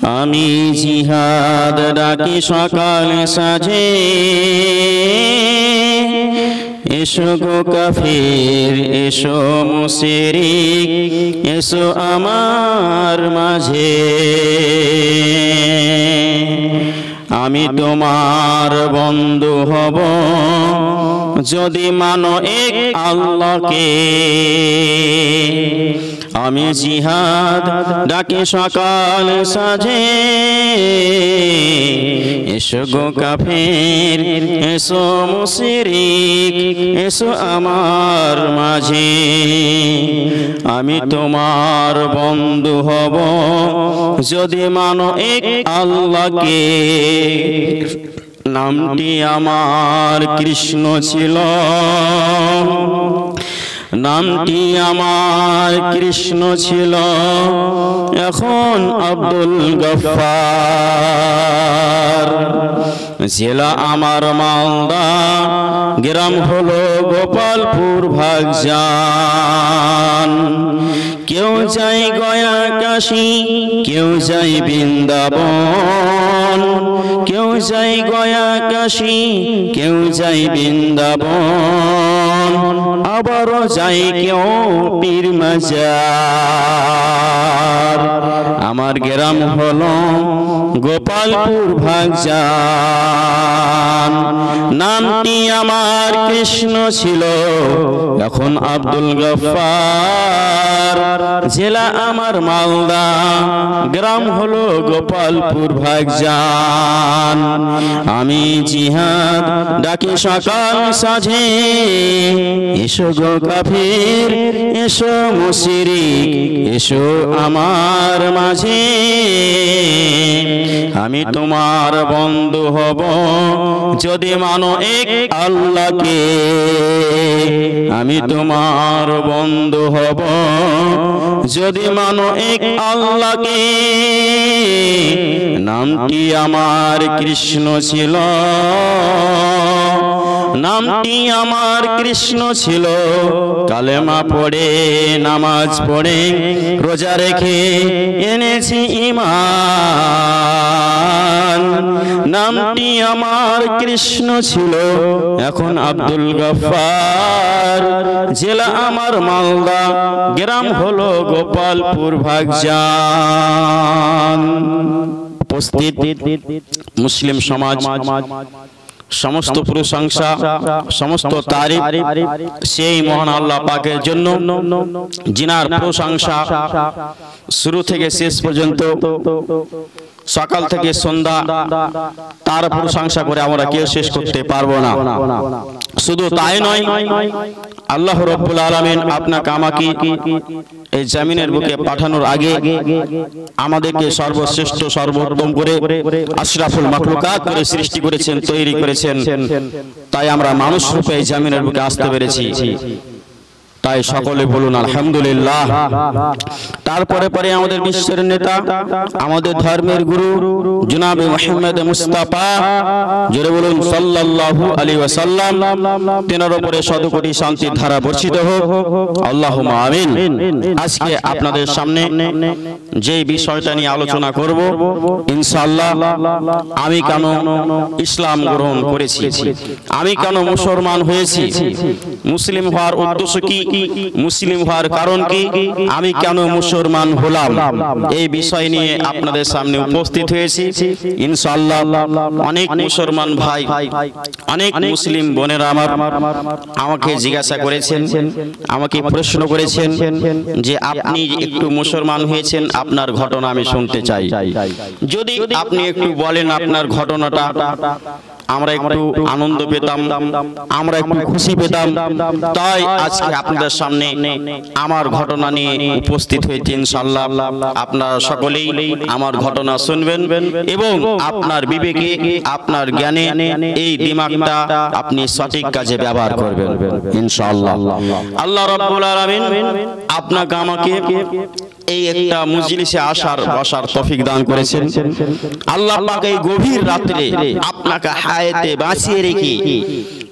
আমি জিহাদ ডাকি সকাল সাজে, এসো গো কাফির এসো মুশরিক এসো আমার মাঝে। আমি তোমার বন্ধু হব যদি মানো এক আল্লাহকে। আমি জিহাদ ডাকি সকাল সাজে, এসো গো কাফির এসো মুশরিক এসো আমার মাঝে। আমি তোমার বন্ধু হব যদি মানো এক আল্লাহকে। নামটি আমার কৃষ্ণ ছিল, নামটি আমার কৃষ্ণ ছিল, এখন আব্দুল গফফার। জেলা আমার মালদা, গ্রাম হলো গোপালপুর ভাগজান। কেউ যায় গয়া কাশী, কেউ যায় বৃন্দাবন, কেউ যায় গয়া কাশী, কেউ যায় বৃন্দাবন, আবারও যায় কেউ পীর মাজার। আমার গ্রাম হলো গোপালপুর ভাগজান। নামটি আমার কৃষ্ণ ছিল, এখন আব্দুল গফফার। জেলা আমার মালদা, গ্রাম হলো গোপালপুর ভাগজান। আমি জিহাদ ডাকি সকাল সাজে, এসো গো কাফির এসো মুশরিক এসো আমার মাঝে। আমি তোমার বন্ধু হব যদি মানো এক আল্লাহকে। আমি তোমার বন্ধু হব যদি মানো এক আল্লাহকে। নামটি আমার কৃষ্ণ ছিল, নামটি আমার কৃষ্ণ ছিল। কালেমা পড়ে নামাজ পড়ে রোজা রেখে এনেছি ঈমান। নামটি আমার কৃষ্ণ ছিল, এখন আব্দুল গফফার। জেলা আমার মালদা, গ্রাম হলো গোপালপুর ভাগজান। উপস্থিত মুসলিম সমাজ, সমস্ত প্রশংসা সমস্ত তারিফ সেই মহান আল্লাহ পাকের জন্য, যিনার প্রশংসা শুরু থেকে শেষ পর্যন্ত, সকাল থেকে সন্ধ্যা তার প্রশংসা করে আমরা কেউ শেষ করতে পারবো না। শুধু তাই নয়, আল্লাহ রাব্বুল আলামিন আপনাকে আমাকে এই জমিনের বুকে পাঠানোর আগে আমাদেরকে সর্বশ্রেষ্ঠ সর্বোত্তম করে আশরাফুল মাখলুকাত করে সৃষ্টি করেছেন, তৈরি করেছেন। তাই আমরা মানুষ রূপে এই জমিনের বুকে আসতে পেরেছি। তাই সকলে বলুন আলহামদুলিল্লাহ। তারপরে পরে আমাদের বিশ্বের নেতা, আমাদের ধর্মের গুরু জনাবে মুহাম্মদ মুস্তাফা, জোরে বলুন সাল্লাল্লাহু আলাইহি ওয়াসাল্লাম, তেনার উপরে শতকোটি শান্তির ধারা বর্ষিত হোক, আল্লাহুম্মা আমিন। আজকে আপনাদের সামনে যে বিষয়টা নিয়ে আলোচনা করব, ইনশাআল্লাহ আমি কেন ইসলাম গ্রহণ করেছি, আমি কেন মুসলমান হয়েছি, মুসলিম হওয়ার উদ্দেশ্য কি, মুসলিম হওয়ার কারণ কি, আমি কেন মুসলমান হলাম, এই বিষয় নিয়ে আপনাদের সামনে উপস্থিত হয়েছি। ইনশাআল্লাহ অনেক মুসলমান ভাই, অনেক মুসলিম বোনেরা আমাকে জিজ্ঞাসা করেছেন, আমাকে প্রশ্ন করেছেন যে আপনি একটু মুসলমান হয়েছেন, আপনার ঘটনা আমি শুনতে চাই। যদি আপনি একটু বলেন আপনার ঘটনাটা, আমরা একটু আনন্দ পেতাম, আমরা একটু খুশি পেতাম। তাই আজকে আপনাদের সামনে আমার ঘটনা নিয়ে উপস্থিত হয়েছি। ইনশাআল্লাহ আপনারা সকলেই আমার ঘটনা শুনবেন এবং আপনার বিবেকে, আপনার জ্ঞানে এই দিমাগটা আপনি সঠিক কাজে ব্যবহার করবেন ইনশাআল্লাহ। আল্লাহ রাব্বুল আলামিন আপনাকে আমাকে এই একটা মজলিসে আসার বসার তৌফিক দান করেছেন। আল্লাহ পাক এই গভীর রাতে আপনাকে হায়াতে বাঁচিয়ে রেখে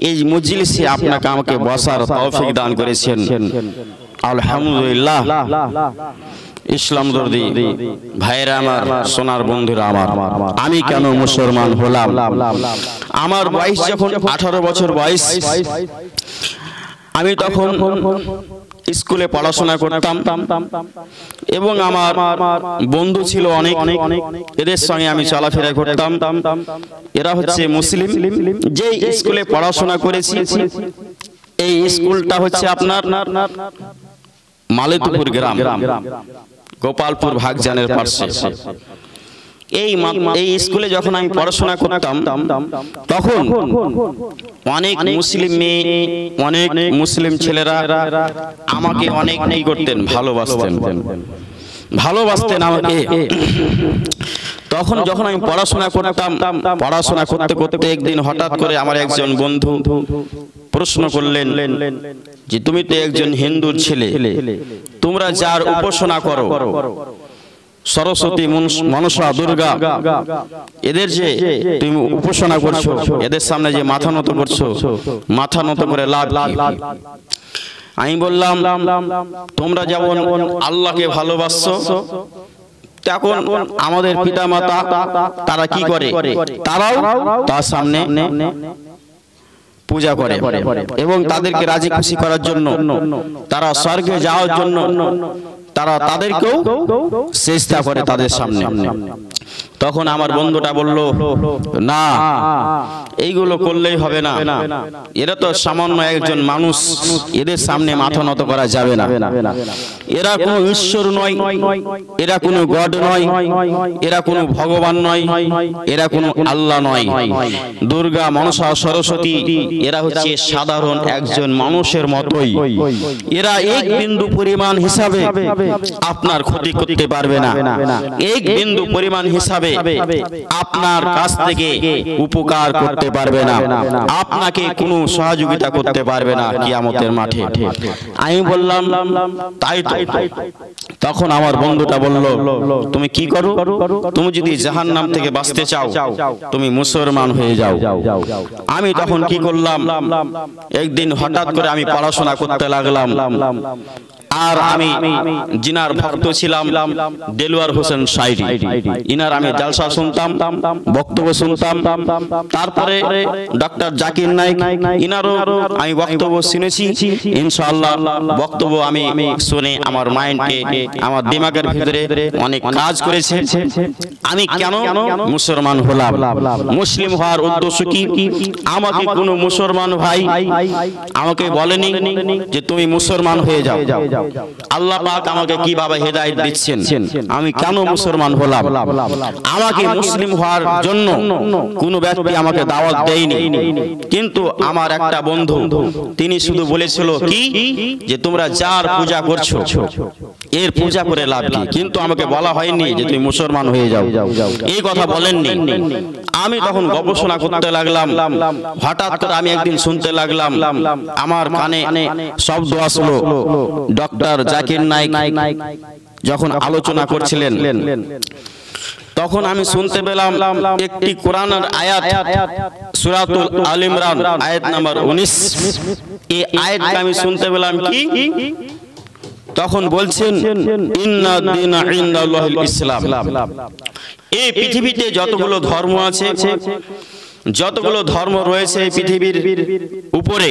এই মজলিসে আপনাকে আমাকে বসার তৌফিক দান করেছেন। আলহামদুলিল্লাহ। ইসলাম দর্দি ভাইরা আমার, সোনার বন্ধুরা আমার, আমি কেন মুসলমান হলাম? আমার বয়স যখন 18 বছর বয়স, আমি তখন স্কুলে পড়াশোনা করতাম এবং আমার বন্ধু ছিল অনেক, এদের সঙ্গে আমি চলাফেরা করতাম। এরা হচ্ছে মুসলিম। যে স্কুলে পড়াশোনা করেছি এই স্কুলটা হচ্ছে আপনার মালেতপুর গ্রাম, গোপালপুর ভাগজানের পাশে। এই স্কুলে যখন আমি পড়াশোনা করতাম তখন অনেক মুসলিম মেয়ে, অনেক মুসলিম ছেলেরা আমাকে অনেক নেই করতেন, ভালোবাসতেন আমাকে। তখন যখন আমি পড়াশোনা করতাম, পড়াশোনা করতে করতে একদিন হঠাৎ করে আমার একজন বন্ধু প্রশ্ন করলেন যে তুমি তো একজন হিন্দুর ছেলে, তোমরা যার উপাসনা করো সরস্বতী, মনসা, দুর্গা, এদের যে তুমি উপাসনা করছো, এদের সামনে যে মাথা নত করছো, মাথা নত করে লাভ কি? আমি বললাম তোমরা যেমন আল্লাহকে ভালোবাসছো, তখন আমাদের পিতা মাতা তারা কি করে? তারাও তার সামনে পূজা করে এবং তাদেরকে রাজি খুশি করার জন্য, তারা স্বর্গে যাওয়ার জন্য তারা তাদেরকেও চেষ্টা করে তাদের সামনে। তখন আমার বন্ধুটা বলল না, এইগুলো করলেই হবে না, এরা তো সামান্য একজন মানুষ, এদের সামনে মাথা নত করা যাবে না। এরা কোনো ঈশ্বর নয়, এরা কোনো গড নয়, এরা কোনো ভগবান নয়, এরা কোনো আল্লাহ নয়। দুর্গা, মনসা, সরস্বতী এরা হচ্ছে সাধারণ একজন মানুষের মতোই। এরা এক বিন্দু পরিমাণ হিসাবে আপনার ক্ষতি করতে পারবে না, এক বিন্দু পরিমাণ হিসাবে আপনার কাছ থেকে উপকার করতে পারবে না, আপনাকে কোনো সহযোগিতা করতে পারবে না কিয়ামতের মাঠে। আমি বললাম তাই তো। তখন আমার বন্ধুটা বলল তুমি কি করো? তুমি যদি জাহান্নাম থেকে বাঁচতে চাও তুমি মুসলমান হয়ে যাও। আমি তখন কি করলাম, একদিন হঠাৎ করে আমি পড়াশোনা করতে লাগলাম। আর আমি জিনার ভক্ত ছিলাম দেলোয়ার হোসেন সাইদি, ইনার আমি জালসা শুনতাম, বক্তব্য শুনতাম। তারপরে ডক্টর জাকির নাইক, ইনারও আমি বক্তব্য শুনেছি। ইনশাআল্লাহ বক্তব্য আমি শুনে আমার মাইন্ডকে, আমার দিমাগের ভিতরে অনেক কাজ করেছে। আমি কেন মুসলমান হলাম? মুসলিম হওয়ার উদ্দেশ্য কি? আমাকে কোনো মুসলমান ভাই আমাকে বলেনি যে তুমি মুসলমান হয়ে যাও। আল্লাহ পাক আমাকে কিভাবে হেদায়েত দিচ্ছেন? আমি কেন মুসলমান হলাম? আমাকে মুসলিম হওয়ার জন্য কোনো ব্যক্তি আমাকে দাওয়াত দেয়নি, কিন্তু আমার একটা বন্ধু তিনি শুধু বলেছিল কি যে তোমরা যার পূজা করছো এর পূজা করে লাভ কি, কিন্তু আমাকে বলা হয়নি যে তুমি মুসলমান হয়ে যাও, এই কথা বলেননি। আমি তখন গবেষণা করতে লাগলাম। হঠাৎ করে আমি একদিন শুনতে লাগলাম, আমার কানে শব্দ আসলো, ডক্টর জাকির নাইক যখন আলোচনা করছিলেন তখন আমি শুনতে পেলাম একটি কোরআনের আয়াত, সূরাতুল আল ইমরান আয়াত নাম্বার 19। এই আয়াতটা আমি শুনতে পেলাম কি, তখন বলছেন ইন্না দীনা ইনদাল্লাহিল ইসলাম। এই পৃথিবীতে যতগুলো ধর্ম আছে, যতগুলো ধর্ম রয়েছে এই পৃথিবীর উপরে,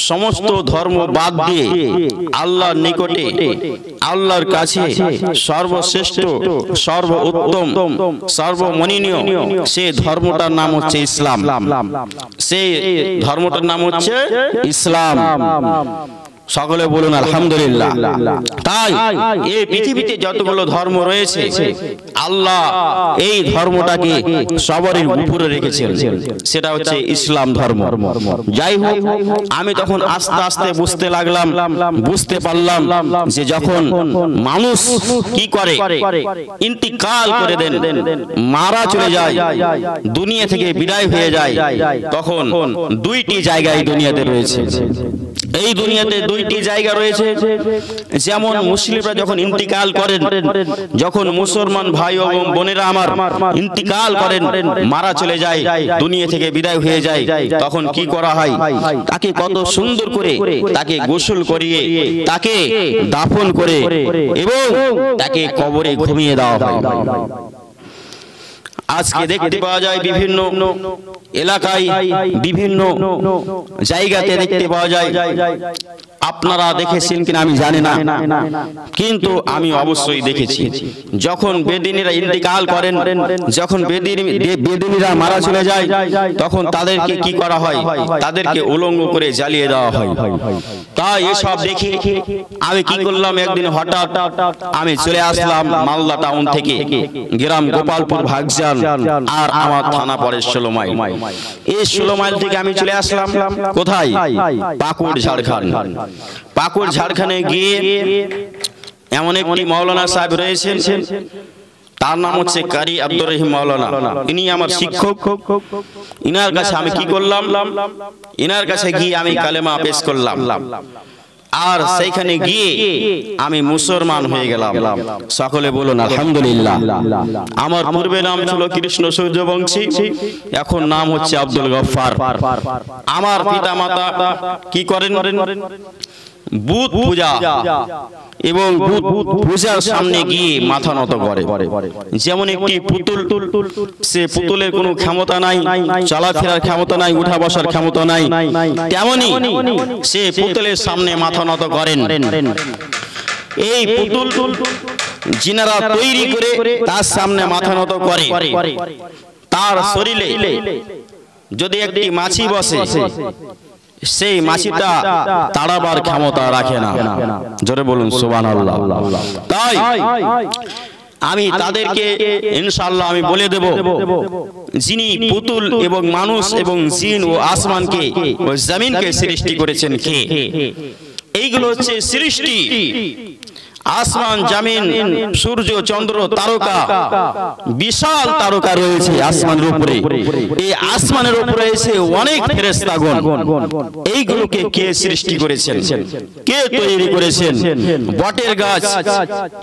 সমস্ত ধর্ম বাদ দিয়ে আল্লাহর নিকটে, আল্লাহর কাছে সর্বশ্রেষ্ঠ, সর্বোত্তম, সর্বমনীয় সেই ধর্মটার নাম হচ্ছে ইসলাম। সেই ধর্মটার নাম হচ্ছে ইসলাম। সকলে বলুন আলহামদুলিল্লাহ। তাই এই পৃথিবীতে যতগুলো ধর্ম রয়েছে আল্লাহ এই ধর্মটাকে সবারই উপরে রেখেছেন, সেটা হচ্ছে ইসলাম ধর্ম। যাই হোক, আমি তখন আস্তে আস্তে বুঝতে লাগলাম, বুঝতে পারলাম যে যখন মানুষ কি করে, ইন্তিকাল করে দেন, মারা চলে যায়, দুনিয়া থেকে বিদায় হয়ে যায়, তখন দুইটি জায়গায় দুনিয়াতে রয়েছে। এই দুনিয়াতে দুইটি জায়গা রয়েছে, যেমন মুসলিমরা যখন ইন্তিকাল করেন, যখন মুসলমান ভাই এবং বোনেরা আমার ইন্তিকাল করেন, মারা চলে যায়, দুনিয়া থেকে বিদায় হয়ে যায়, তখন কি করা হয়? তাকে কত সুন্দর করে তাকে গোসল করিয়ে তাকে দাফন করে এবং তাকে কবরে ঘুমিয়ে দেওয়া হয়। আজকে দেখতে পাওয়া যায় বিভিন্ন এলাকায়, বিভিন্ন জায়গাতে দেখতে পাওয়া যায়। আপনারা দেখেছেন কিনা আমি জানি না, কিন্তু আমি অবশ্যই দেখেছি। যখন বেদিনীরা ইন্তিকাল করেন, যখন বেদিনীরা মারা চলে যায়, তখন তাদেরকে কি করা হয়? তাদেরকে উলঙ্গ করে জ্বালিয়ে দেওয়া হয়। তাই এসব দেখি আমি কি করলাম, একদিন হঠাৎ আমি চলে আসলাম মালদা টাউন থেকে, গ্রাম গোপালপুর ভাগজান, আর আমার থানা পড়ে 16 মাইল। এই 16 মাইল থেকে আমি চলে আসলাম কোথায়? পাকুড়, ঝাড়খণ্ড। পাকুড় ঝাড়খণ্ডে গিয়ে এমন একটি মাওলানা সাহেব রয়েছেন, তার নাম হচ্ছে কারি আব্দুর রহিম মাওলানা। ইনি আমার শিক্ষক। ইনার কাছে আমি কি করলাম? ইনার কাছে গিয়ে আমি কালেমা পেশ করলাম, আর সেইখানে গিয়ে আমি মুসলমান হয়ে গেলাম। সকলে বলুন আলহামদুলিল্লাহ। আমার পূর্বে নাম ছিল কৃষ্ণ সূর্যবংশী, এখন নাম হচ্ছে আব্দুল গফফার। আমার পিতা মাতা কি করেন? বুত পূজা এবং বুত পূজার সামনে গিয়ে মাথা নত করে। যেমন একটি পুতুল, সে পুতুলের কোনো ক্ষমতা নাই, চলাফেরার ক্ষমতা নাই, উঠা বসার ক্ষমতা নাই, তেমনি সে পুতুলের সামনে মাথা নত করেন। এই পুতুল যিনারা তৈরি করে তার সামনে মাথা নত করে, তার শরীরে যদি একটি মাছি বসে, সেই মাছিটা তাড়াবার ক্ষমতা রাখে না। জোরে বলুন সুবহানাল্লাহ। তাই আমি তাদেরকে ইনশাআল্লাহ আমি বলে দেব, যিনি পুতুল এবং মানুষ এবং জিন ও আসমানকে ও জমিনকে সৃষ্টি করেছেন কে? এইগুলো হচ্ছে সৃষ্টি। আসমান, জমিন, সূর্য, চন্দ্র, তারকা, বিশাল তারকা রয়েছে আসমানের উপরে। এই আসমানের উপরে এসে অনেক ফেরেশতাগণ, এইগুলোকে কে সৃষ্টি করেছেন? কে তৈরি করেছেন? বটের গাছ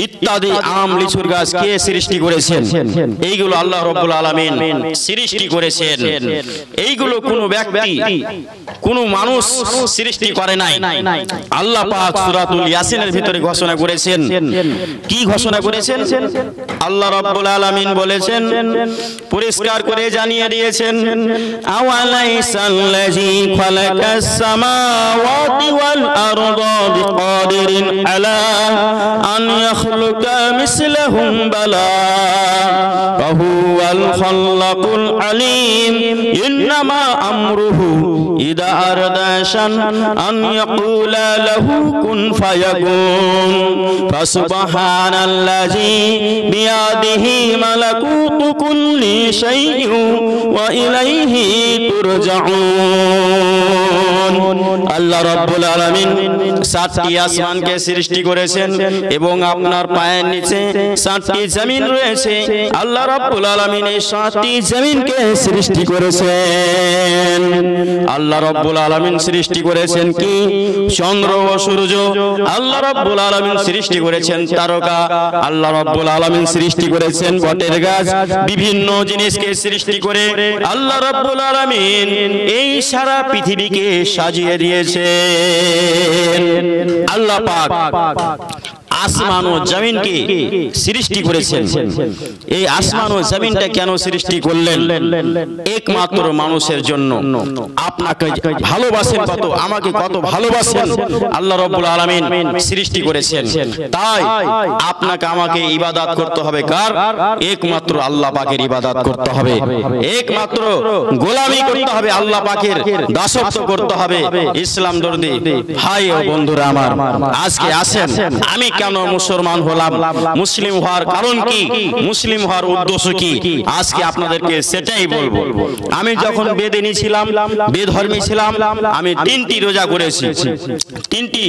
ইত্যাদি, আম, লিচুর গাছ কে সৃষ্টি করেছেন? এইগুলো আল্লাহ রাব্বুল আলামিন সৃষ্টি করেছেন। এইগুলো কোনো ব্যক্তি, কোনো মানুষ সৃষ্টি করে নাই। আল্লাহ পাক সূরাতুল ইয়াসিনের ভিতরে ঘোষণা করেছেন। কি ঘোষণা করেছেন? আল্লাহ রাব্বুল আলামিন বলেছেন, পরিষ্কার করে জানিয়ে দিয়েছেন, আওয়ালাইসাল্লাযী খালাকাস সামাওয়াতি ওয়াল আরদা বিকাদিরিন আলা আন ইয়াখলুকা মিসলাহুম বালা ওয়া হুয়াল খাল্লাকুল আলীম ইন্নামা আমরুহু ইযা আরাদা শান আন ইয়াকুলা লাহু কুন ফায়াকুন ফাসুবহানাল্লাযী বিয়াদিহি মালাকুতু কুল্লি শাইইন ওয়া ইলাইহি তুরজাউন। আল্লাহ রাব্বুল আলামিন 7টি আসমানকে সৃষ্টি করেছেন এবং আপনার পায়ের নিচে 7টি জমিন রয়েছে। আল্লাহ রাব্বুল আলামিন এই 7টি জমিনকে সৃষ্টি করেছেন। আল্লাহ রাব্বুল আলামিন সৃষ্টি করেছেন কি? চন্দ্র ও সূর্য। আল্লাহ রাব্বুল আলামিন সৃষ্টি করেছেন তারকা। আল্লাহ রাব্বুল আলামিন সৃষ্টি করেছেন বটের গাছ। বিভিন্ন জিনিসকে সৃষ্টি করে আল্লাহ রাব্বুল আলামিন এই সারা পৃথিবীকে সাজিয়ে দিয়েছেন। আল্লাহ পাক আসমান ও জমিনকে সৃষ্টি করেছেন। এই আসমান ও জমিনটা কেন সৃষ্টি করলেন? একমাত্র মানুষের জন্য। আপনাকে ভালোবাসেন কত, আমাকে কত ভালোবাসেন, আল্লাহ রাব্বুল আলামিন সৃষ্টি করেছেন। তাই আপনাকে আমাকে ইবাদত করতে হবে কার? একমাত্র আল্লাহ পাকের ইবাদত করতে হবে, একমাত্র গোলামি করতে হবে, আল্লাহ পাকের দাসত্ব করতে হবে। ইসলাম দরদি ভাই ও বন্ধুরা আমার, আজকে আসেন, আমি কেন মুসলমান হলাম, মুসলিম হওয়ার কারণ কি, মুসলিম হওয়ার উদ্দেশ্য কি, আজকে আপনাদেরকে সেটাই বলবো। আমি যখন বেদিনী ছিলাম, বেধর্মী ছিলাম, আমি 3টি রোজা করেছি, 3টি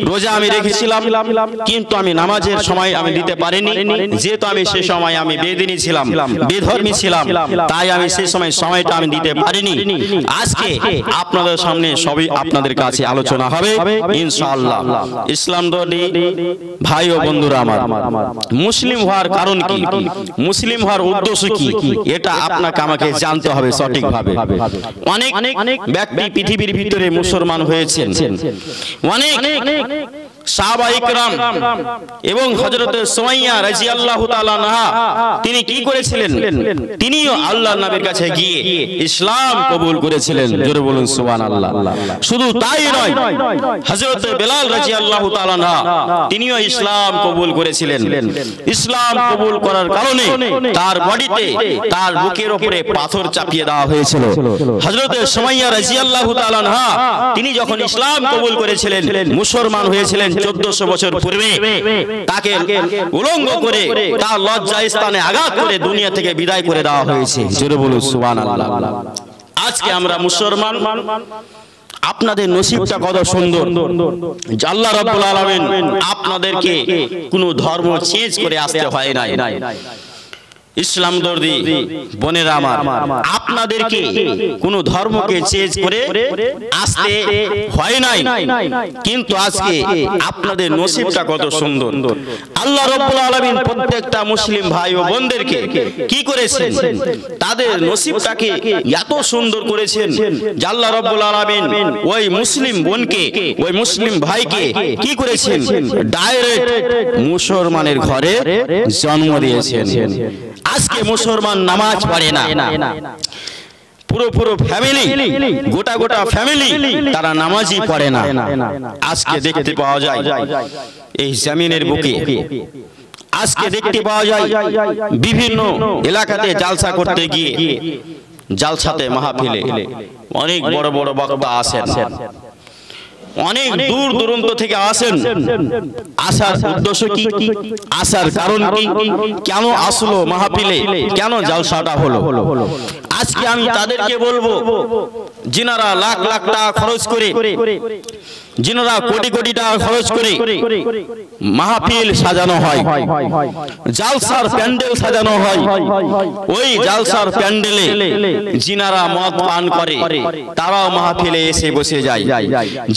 রোজা আমি রেখেছিলাম, কিন্তু আমি নামাজের সময় আমি দিতে পারিনি, যেহেতু আমি সে সময় আমি বেদিনী ছিলাম, বেধর্মী ছিলাম, তাই আমি সেই সময় সময়টা আমি দিতে পারিনি। আজকে আপনাদের সামনে সবই আপনাদের কাছে আলোচনা হবে ইনশাআল্লাহ। ইসলাম ধর্মী ভাই ও বন্ধুরা আমার, মুসলিম হওয়ার কারণ কি, মুসলিম হওয়ার উদ্দেশ্য কি, এটা আপনাকে আমাকে জানতে হবে সঠিকভাবে। অনেক ব্যক্তি পৃথিবীর ভিতরে মুসলমান হয়েছেন, অনেক সাহাবা ইকরাম এবং হযরত সুমাইয়া রাদিয়াল্লাহু তাআলা আনহা তিনি কি করেছিলেন, তিনিও আল্লাহর নবীর কাছে গিয়ে ইসলাম কবুল করেছিলেন। জোরে বলুন সুবহানাল্লাহ। শুধু তাই নয়, হযরত বেলাল রাদিয়াল্লাহু তাআলা আনহা তিনিও ইসলাম কবুল করেছিলেন। ইসলাম কবুল করার কারণে তার বডিতে, তার বুকের উপরে পাথর চাপিয়ে দেওয়া হয়েছিল। হযরত সুমাইয়া রাদিয়াল্লাহু তাআলা আনহা তিনি যখন ইসলাম কবুল করেছিলেন, মুসলমান হয়েছিলেন 1400 বছর পূর্বে, তাকে উলঙ্গ করে তার লজ্জা স্থানে আঘাত করে দুনিয়া থেকে বিদায় করে দেওয়া হয়েছে। জোরে বলুন সুবহানাল্লাহ। আজকে আমরা মুসলমান, আপনাদের নসিবটা কত সুন্দর, আল্লাহ রাব্বুল আলামিন আপনাদেরকে কোনো ধর্ম চেঞ্জ করে আসতে হয় নাই। ইসলাম দর্দি বোনেরা আমার, আপনাদেরকে কোন ধর্মকে চেঞ্জ করে আসতে হয় নাই, কিন্তু আজকে আপনাদের নসিবটা কত সুন্দর। আল্লাহ রাব্বুল আলামিন প্রত্যেকটা মুসলিম ভাই ও বোনদেরকে কি করেছেন, তাদের নসিবটাকে এত সুন্দর করেছেন যে আল্লাহ রাব্বুল আলামিন ওই মুসলিম বোনকে, ওই মুসলিম ভাইকে কি করেছেন, ডাইরেক্ট মুসলমানের ঘরে জন্ম দিয়েছেন। আজকে মুসলমান নামাজ পড়ে না, পুরো ফ্যামিলি, গোটা ফ্যামিলি তারা নামাজই পড়ে না। আজকে দেখতে পাওয়া যায় এই জমিনের বুকে, আজকে দেখতে পাওয়া যায় বিভিন্ন এলাকাতে জালসা করতে গিয়ে, জালসাতে মাহফিলে অনেক বড় বড় বক্তা আসেন, অনেক দূর দূরান্ত থেকে আসেন। আসার উদ্দেশ্য কি, আসার কারণ কি, কেন আসলো মাহফিলে, কেন জালসাটা হলো? আজকে আমি তাদেরকে বলবো, যিনারা লাখ লাখ টাকা খরচ করে, যিনারা কোটি কোটি টাকা খরচ করে মাহফিল সাজানো হয়, জালসার প্যান্ডেল সাজানো হয়, ওই জালসার প্যান্ডেলে যিনারা মদ পান করে তারাও মাহফিলে এসে বসে যায়।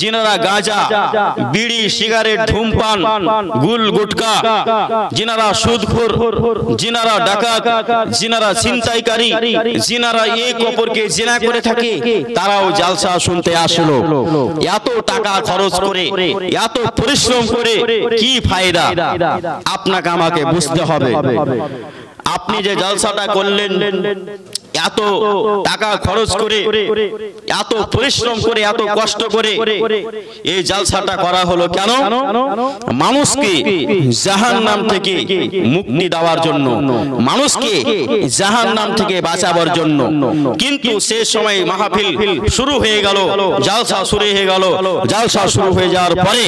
যিনারা গাঁজা, বিড়ি, সিগারেট, ধূমপান, গুল গুটকা, যিনারা সুদখোর, যিনারা ডাকাত, যিনারা ছিনতাইকারী, যিনারা এক অপরকে জিনা করে থাকে, তারাও জালসা শুনতে আসলো। এত টাকা খরচ করে, এত পরিশ্রম করে কি ফায়দা? আপনাকে আমাকে বুঝতে হবে, আপনি যে জালসাটা করলেন, এত টাকা খরচ করে, এত পরিশ্রম করে, এত কষ্ট করে এই জালসাটা করা হলো কেন? মানুষকে জাহান্নাম থেকে মুক্তি দেওয়ার জন্য, মানুষকে জাহান্নাম থেকে বাঁচাবার জন্য। কিন্তু সেই সময় মাহফিল শুরু হয়ে গেল, জালসা শুরু হয়ে গেল, জালসা শুরু হয়ে যাওয়ার পরে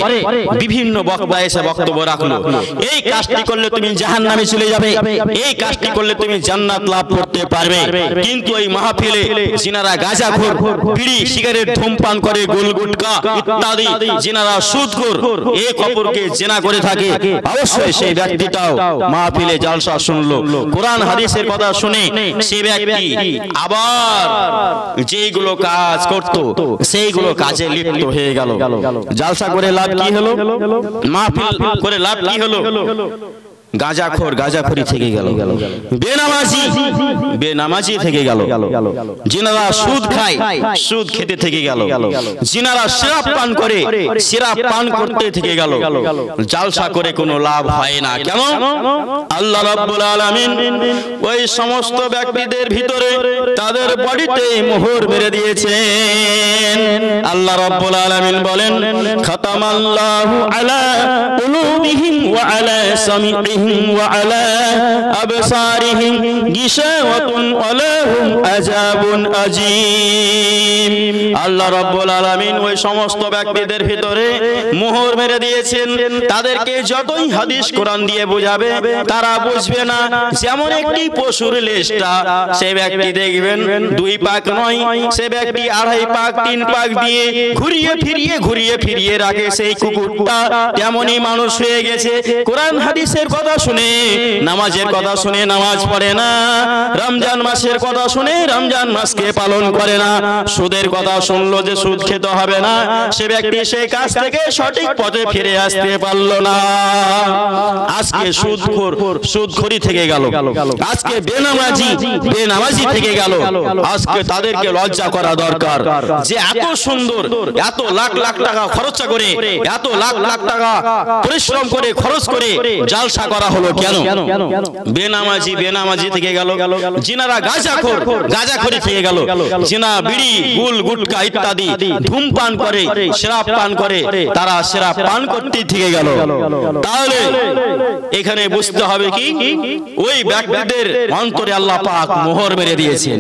বিভিন্ন বক্তা এসে বক্তব্য রাখলো, এই কাজটি করলে তুমি জাহান্নামে চলে যাবে, এই কাজটি করলে তুমি জান্নাত লাভ করতে পারবে। কিন্তু এই মাহফিলে যিনারা গাঁজাখোর, বিড়ি, সিগারেট, ধূমপান করে, গোল গুটকা ইত্যাদি, যিনারা সুদখোর, এক অপরকে জিনা করে থাকে, অবশ্যই সেই ব্যক্তিটাও মাহফিলে জালসা শুনলো, কোরআন হাদিসের কথা শুনে সেই ব্যক্তি আবার যেগুলো কাজ করত সেইগুলো কাজে লিপ্ত হয়ে গেল। জালসা করে লাভ কি হলো? মাহফিল করে লাভ কি হলো? গাঁজাখোর গাঁজাখোরি থেকে গেল, বেনামাজি থেকে গেল, যিনারা সুদ খায় সুদ খেতে থেকে গেল, যিনারা সিরাপ পান করে সিরাপ পান করতে থেকে গেল। জালসা করে কোনো লাভ হয় না। কেন? আল্লাহ রাব্বুল আলামিন ওই সমস্ত ব্যক্তিদের ভিতরে তাদের বডিতে মোহর মেরে দিয়েছেন। আল্লাহ রাব্বুল আলামিন বলেন, খাতামাল্লাহু আলা কুলুবিহিম ওয়া আলা সামিইহিম قلوبهم وعلى أبصارهم غشاوة ولهم عذاب أليم আল্লাহ রাব্বুল আলামিন ওই সমস্ত ব্যক্তিদের ভিতরে মোহর মেরে দিয়েছেন তাদেরকে যতই হাদিস কোরআন দিয়ে বোঝাবে তারা বুঝবে না যেমন একটি পশুর লেজটা সেই ব্যক্তি দেখবেন দুই পাক নয় সেই ব্যক্তি আড়াই পাক তিন পাক দিয়ে ঘুরিয়ে ফিরিয়ে রাখে সেই কুকুরটা তেমনই মানুষ হয়ে গেছে কোরআন হাদিসের কথা শুনে নামাজের কথা শুনে নামাজ পড়ে না রমজান মাসের কথা শুনে রমজান মাসকে পালন করে না সুদের কথা শুনলো যে সুদ খেতে হবে না সে ব্যক্তি সেই কাজ থেকে সঠিক পথে ফিরে আসতে পারলো না আজকে সুদখোরি থেকে গেল আজকে বেনামাজি থেকে গেল আজকে তাদেরকে লজ্জা করা দরকার যে এত সুন্দর এত লাখ লাখ টাকা খরচ করে এত লাখ লাখ টাকা পরিশ্রম করে খরচ করে জালসা করা হলো কেন বেনামাজি থেকে গেল জিনারা গাঁজাখোরি থেকে গেল জিনা বিড়ি গুল গুটকা ইত্যাদি ধূমপান করে শরাব পান করে তারা শরাব পান করতে থেকে গেল তাহলে এখানে বুঝতে হবে কি ওই ব্যক্তিদের অন্তরে আল্লাহ পাক মোহর মেরে দিয়েছেন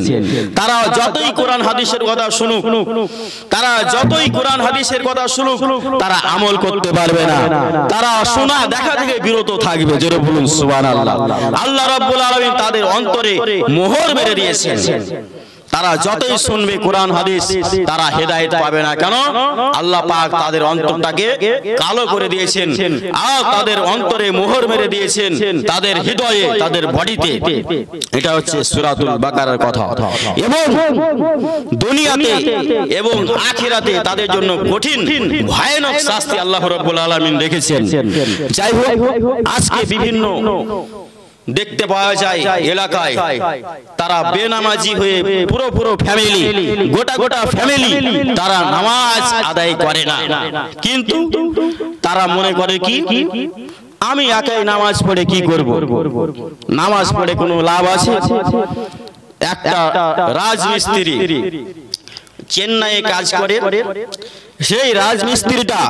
তারা যতই কোরআন হাদিসের কথা শুনুক তারা আমল করতে পারবে না তারা শোনা দেখা থেকে বিরত থাকবে জোরে বলুন সুবহানাল্লাহ আল্লাহ রাব্বুল আলামিন তাদের অন্তরে মোহর মেরে দিয়েছেন তারা যতই শুনবে কোরআন হাদিস তারা হেদায়েত পাবে না কেন আল্লাহ পাক তাদের অন্তরটাকে কালো করে দিয়েছেন আর তাদের অন্তরে মোহর মেরে দিয়েছেন তাদের হৃদয়ে তাদের বডিতে এটা হচ্ছে সূরাতুল বাকারার কথা এবং দুনিয়াতে এবং আখিরাতে তাদের জন্য কঠিন ভয়ানক শাস্তি আল্লাহ রাব্বুল আলামিন রেখেছেন যাই হোক আজকে বিভিন্ন দেখতে পাওয়া যায় এলাকায় তারা বেনামাজি হয়ে পুরো ফ্যামিলি গোটা ফ্যামিলি তারা নামাজ আদায় করে না কিন্তু তারা মনে করে কি আমি একাই নামাজ পড়ে কি করব নামাজ পড়ে কোনো লাভ আছে একটা রাজমিস্ত্রি চেন্নাইয়ে কাজ করে সেই রাজমিস্ত্রিটা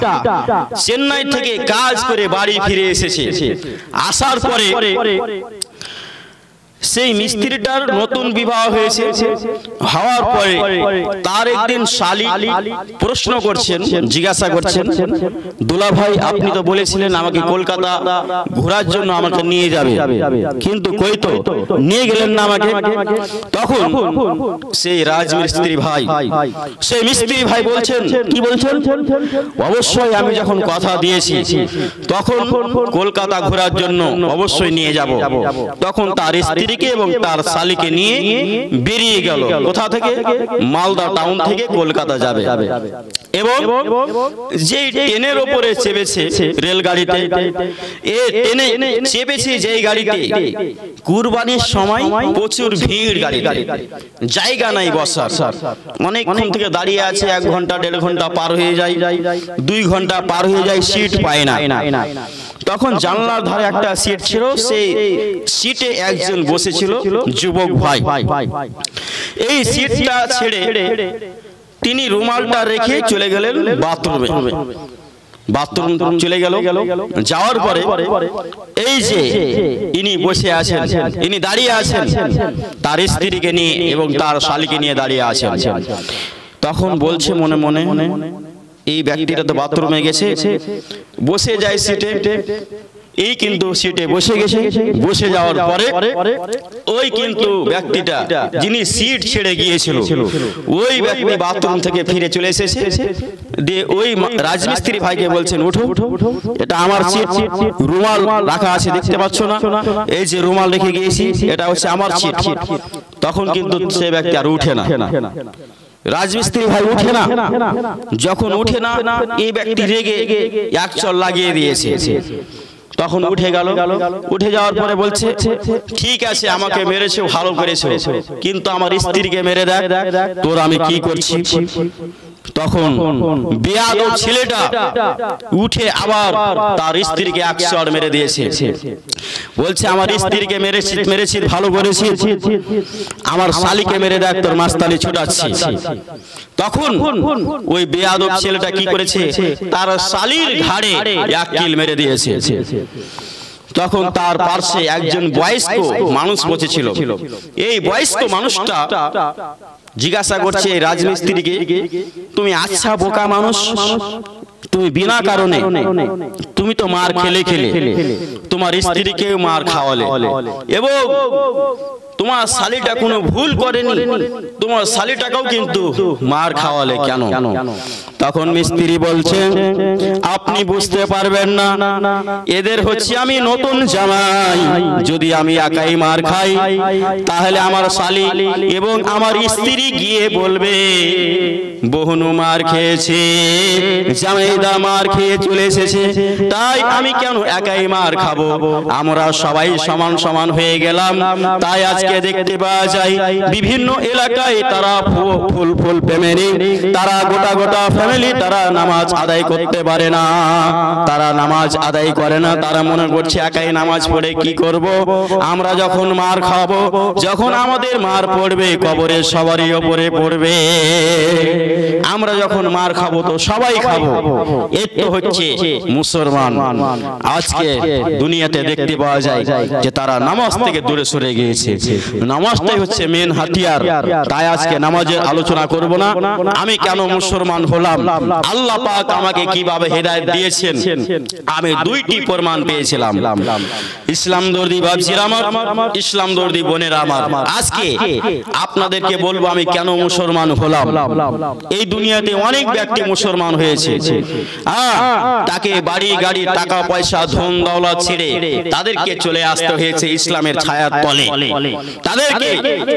চেন্নাই থেকে কাজ করে বাড়ি ফিরে এসেছে আসার পরে সেই মিস্ত্রিটার নতুন বিবাহ হয়েছে হওয়ার পরে তার একদিন শালি প্রশ্ন করছেন জিজ্ঞাসা করছেন দুলা ভাই আপনি তো বলেছিলেন আমাকে কলকাতা ঘোরার জন্য আমাকে নিয়ে যাবে কিন্তু কই তো নিয়ে গেলেন না আমাকে তখন সেই রাজমিস্ত্রি ভাই সেই মিস্ত্রি ভাই বলছেন কি বলছেন অবশ্যই আমি যখন কথা দিয়েছি তখন কলকাতা ঘোরার জন্য অবশ্যই নিয়ে যাব তখন তার স্ত্রী এবং তার শালিকে নিয়ে বেরিয়ে গেল কোথা থেকে মালদা টাউন থেকে কলকাতা যাবে এবং যে ট্রেনের উপরে চেপেছে রেলগাড়িতে ট্রেনে চেপেছে যেই গাড়িতে কুরবানির সময় প্রচুর ভিড় গাড়িতে জায়গা নাই বসার অনেকক্ষণ থেকে দাঁড়িয়ে আছে 1 ঘন্টা 1.5 ঘন্টা পার হয়ে যায় 2 ঘন্টা পার হয়ে যায় সিট পায় না তখন জানলার ধারে একটা সিট ছিল সেই সিটে একজন বসেছিল যুবক ভাই এই সিটটা ছেড়ে তিনি রুমালটা রেখে চলে গেলেন বাথরুম চলে গেল যাওয়ার পরে এই যে ইনি বসে আছেন ইনি দাঁড়িয়ে আছেন তার স্ত্রীকে নিয়ে এবং তার শালীকে নিয়ে দাঁড়িয়ে আছেন তখন বলছে মনে মনে এই ব্যক্তিটা তো বাথরুমে গেছে বসে যায় সিটে এই কিন্তু সিটে বসে গেছে বসে যাওয়ার পরে ওই কিন্তু ব্যক্তিটা যিনি সিট ছেড়ে গিয়েছিল ওই ব্যক্তি বাথরুম থেকে ফিরে চলে এসেছে দিয়ে ওই রাজমিস্ত্রি ভাইকে বলছেন ওঠো এটা আমার সিট রুমাল রাখা আছে দেখতে পাচ্ছ না এই যে রুমাল রেখে গিয়েছি এটা হচ্ছে আমার সিট তখন কিন্তু সে ব্যক্তি আর উঠে না রাজমিস্ত্রি ভাই উঠে না যখন উঠে না এই ব্যক্তি রেগে এক চল লাগিয়ে দিয়েছে তখন উঠে গেল উঠে যাওয়ার পরে বলছে ঠিক আছে আমাকে মেরেছো ভালো করেছো কিন্তু আমার স্ত্রীকে মেরে দেখ তোর আমি কি করছি তখন বেয়াদব ছেলেটা উঠে আবার তার স্ত্রীকে এক চড় মেরে দিয়েছে বলছে আমার স্ত্রীকে মেরেছি ভালো করেছি আমার শালীকে মেরে দেখ তোর মাস্তানি ছুটাচ্ছি তখন ওই বেয়াদব ছেলেটা কি করেছে তার শালীর ঘাড়ে এক কিল মেরে দিয়েছে তখন তার পাশে একজন বয়স্ক মানুষ বসেছিল। এই বয়স্ক মানুষটা জিজ্ঞাসা করছে রাজমিস্ত্রিকে, তুমি আচ্ছা বোকা মানুষ, তুমি বিনা কারণে তুমি তো মার খেলে খেলে তোমার স্ত্রীকে মার খাওয়ালে এবং তোমার শালিটা কোনো ভুল করেনি, তোমার শালিটাকেও কিন্তু মার খাওয়ালে কেন? তখন মিস্ত্রি বলছে, আপনি বুঝতে পারবেন না, এদের হচ্ছে আমি নতুন জামাই, যদি আমি একাই মার খাই তাহলে আমার শালি এবং আমার স্ত্রী গিয়ে বলবে বহুনু মার খেয়েছে, জামাইদা মার খেয়ে চলে এসেছে, তাই আমি কেন একাই মার খাবো? আমরা সবাই সমান সমান হয়ে গেলাম। তাই আজকে দেখতে পাওয়া যায় বিভিন্ন এলাকায় তারা ফুল ফ্যামিলি, তারা গোটা গোটা ফ্যামিলি তারা নামাজ আদায় করতে পারে না, তারা নামাজ আদায় করে না। তারা মনে করছে একাই নামাজ পড়ে কি করব? আমরা যখন মার খাবো, যখন আমাদের মার পড়বে কবরে সবারই ওপরে পড়বে, আমরা যখন মার খাবো তো সবাই খাবো। এর তো হচ্ছে মুসলমান। আজকে দুনিয়াতে দেখতে পাওয়া যায় যে তারা নামাজ থেকে দূরে সরে গিয়েছে। নামাজটাই হচ্ছে মেন হাতিয়ার। তাই আজকে নামাজের আলোচনা করব না, আমি কেন মুসলমান হলাম, আল্লাহ পাক আমাকে কিভাবে হেদায়েত দিয়েছেন, আমি দুইটি প্রমাণ পেয়েছিলাম। ইসলাম দর্দি বাপজিরা আমার, ইসলাম দর্দি বোনেরা আমার, আজকে আপনাদেরকে বলবো আমি কেন মুসলমান হলাম। এই দুনিয়াতে অনেক ব্যক্তি মুসলমান হয়েছে, তাকে বাড়ি গাড়ি টাকা পয়সা ধন দৌলত ছেড়ে তাদেরকে চলে আসতে হয়েছে ইসলামের ছায়ার তলে, তাদেরকে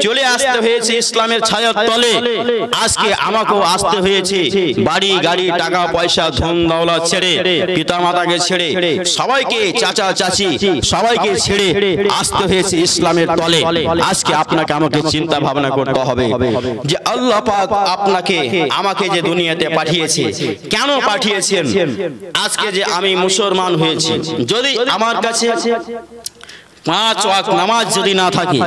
চলে আসতে হয়েছে ইসলামের ছায়ার তলে। আজকে আমাকেও আসতে হয়েছে বাড়ি গাড়ি টাকা পয়সা ধন দৌলত ছেড়ে, পিতা মাতাকে ছেড়ে, সবাইকে চাচা চাচি সবাইকে ছেড়ে আসতে হয়েছে ইসলামের তলে। আজকে আপনাকে আমাকে চিন্তা ভাবনা করতে হবে যে আল্লাহ পাক আপনাকে আমাকে যে দুনিয়াতে পাঠিয়েছে, কেন পাঠিয়েছেন? আজকে যে আমি মুসলমান হয়েছি, যদি আমার কাছে 5 ওয়াক্ত নামাজ যদি না থাকে,